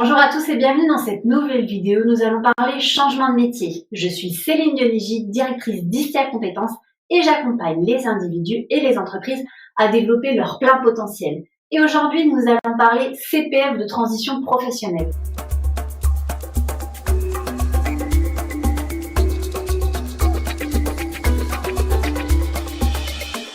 Bonjour à tous et bienvenue dans cette nouvelle vidéo. Nous allons parler changement de métier. Je suis Céline Dionigi, directrice d'Istia Compétences et j'accompagne les individus et les entreprises à développer leur plein potentiel. Et aujourd'hui, nous allons parler CPF de transition professionnelle.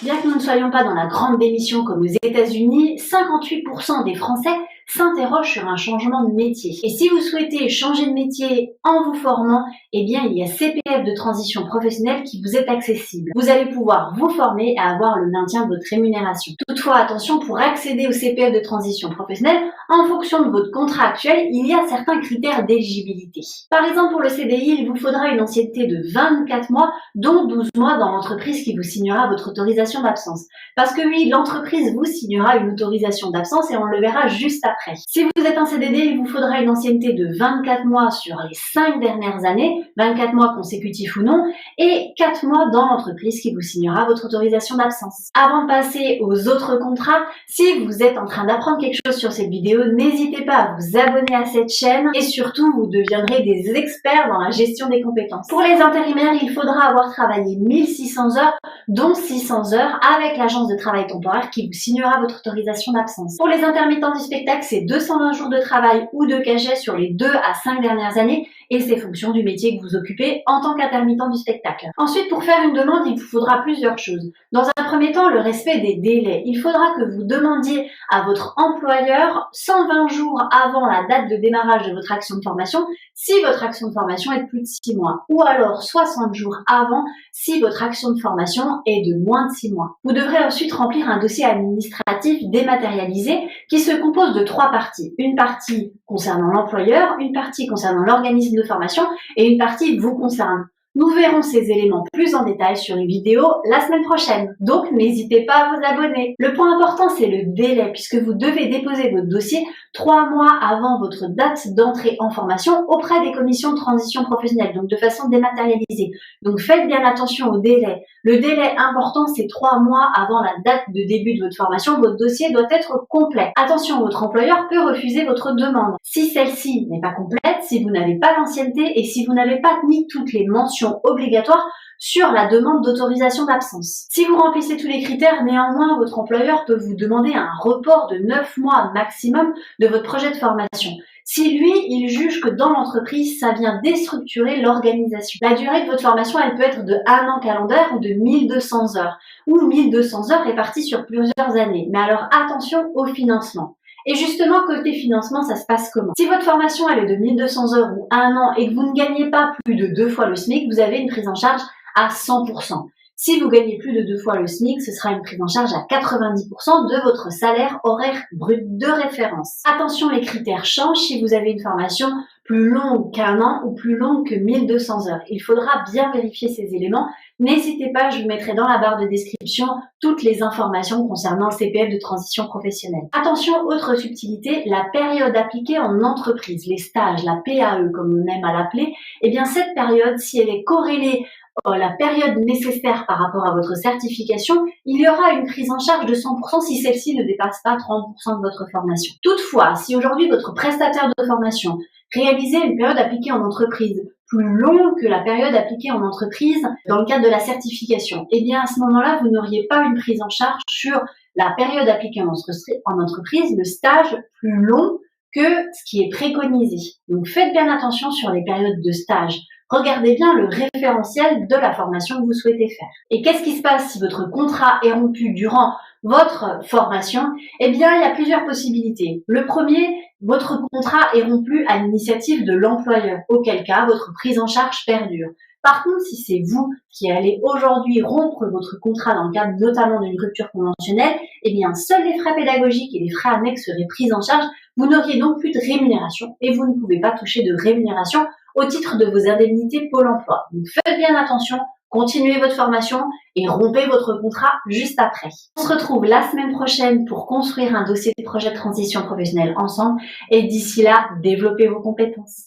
Bien que nous ne soyons pas dans la grande démission comme aux États-Unis, 58% des Français s'interrogent sur un changement de métier. Et si vous souhaitez changer de métier en vous formant, eh bien il y a CPF de transition professionnelle qui vous est accessible. Vous allez pouvoir vous former et avoir le maintien de votre rémunération. Toutefois, attention, pour accéder au CPF de transition professionnelle, en fonction de votre contrat actuel, il y a certains critères d'éligibilité. Par exemple, pour le CDI, il vous faudra une ancienneté de 24 mois, dont 12 mois dans l'entreprise qui vous signera votre autorisation d'absence. Parce que oui, l'entreprise vous signera une autorisation d'absence et on le verra juste après. Si vous êtes en CDD, il vous faudra une ancienneté de 24 mois sur les 5 dernières années, 24 mois consécutifs ou non, et 4 mois dans l'entreprise qui vous signera votre autorisation d'absence. Avant de passer aux autres contrats, si vous êtes en train d'apprendre quelque chose sur cette vidéo, n'hésitez pas à vous abonner à cette chaîne et surtout, vous deviendrez des experts dans la gestion des compétences. Pour les intérimaires, il faudra avoir travaillé 1600 heures, dont 600 heures avec l'agence de travail temporaire qui vous signera votre autorisation d'absence. Pour les intermittents du spectacle, c'est 220 jours de travail ou de cachet sur les 2 à 5 dernières années et c'est fonction du métier que vous occupez en tant qu'intermittent du spectacle. Ensuite, pour faire une demande, il vous faudra plusieurs choses. Dans un premier temps, le respect des délais. Il faudra que vous demandiez à votre employeur 120 jours avant la date de démarrage de votre action de formation si votre action de formation est de plus de 6 mois ou alors 60 jours avant si votre action de formation est de moins de 6 mois. Vous devrez ensuite remplir un dossier administratif dématérialisé qui se compose de 3 parties. Une partie concernant l'employeur, une partie concernant l'organisme de formation et une partie vous concerne. Nous verrons ces éléments plus en détail sur une vidéo la semaine prochaine. Donc, n'hésitez pas à vous abonner. Le point important, c'est le délai puisque vous devez déposer votre dossier 3 mois avant votre date d'entrée en formation auprès des commissions de transition professionnelle, donc de façon dématérialisée. Donc, faites bien attention au délai. Le délai important, c'est 3 mois avant la date de début de votre formation. Votre dossier doit être complet. Attention, votre employeur peut refuser votre demande. Si celle-ci n'est pas complète, si vous n'avez pas l'ancienneté et si vous n'avez pas mis toutes les mentions obligatoires sur la demande d'autorisation d'absence. Si vous remplissez tous les critères, néanmoins, votre employeur peut vous demander un report de 9 mois maximum de votre projet de formation. Si lui, il juge que dans l'entreprise, ça vient déstructurer l'organisation. La durée de votre formation, elle peut être de 1 an calendaire ou de 1200 heures, ou 1200 heures réparties sur plusieurs années. Mais alors attention au financement. Et justement, côté financement, ça se passe comment? Si votre formation elle est de 1200 heures ou 1 an et que vous ne gagnez pas plus de 2 fois le SMIC, vous avez une prise en charge à 100%. Si vous gagnez plus de 2 fois le SMIC, ce sera une prise en charge à 90% de votre salaire horaire brut de référence. Attention, les critères changent si vous avez une formation plus longue qu'1 an ou plus longue que 1200 heures. Il faudra bien vérifier ces éléments. N'hésitez pas, je vous mettrai dans la barre de description toutes les informations concernant le CPF de transition professionnelle. Attention, autre subtilité, la période appliquée en entreprise, les stages, la PAE comme on aime à l'appeler, eh bien cette période, si elle est corrélée la période nécessaire par rapport à votre certification, il y aura une prise en charge de 100% si celle-ci ne dépasse pas 30% de votre formation. Toutefois, si aujourd'hui votre prestataire de formation réalisait une période appliquée en entreprise plus longue que la période appliquée en entreprise dans le cadre de la certification, eh bien à ce moment-là, vous n'auriez pas une prise en charge sur la période appliquée en entreprise, le stage plus long que ce qui est préconisé. Donc faites bien attention sur les périodes de stage. Regardez bien le référentiel de la formation que vous souhaitez faire. Et qu'est-ce qui se passe si votre contrat est rompu durant votre formation? Eh bien, il y a plusieurs possibilités. Le premier, votre contrat est rompu à l'initiative de l'employeur, auquel cas votre prise en charge perdure. Par contre, si c'est vous qui allez aujourd'hui rompre votre contrat dans le cadre notamment d'une rupture conventionnelle, eh bien, seuls les frais pédagogiques et les frais annexes seraient pris en charge. Vous n'auriez donc plus de rémunération et vous ne pouvez pas toucher de rémunération au titre de vos indemnités Pôle emploi. Donc faites bien attention, continuez votre formation et rompez votre contrat juste après. On se retrouve la semaine prochaine pour construire un dossier de projet de transition professionnelle ensemble et d'ici là, développez vos compétences.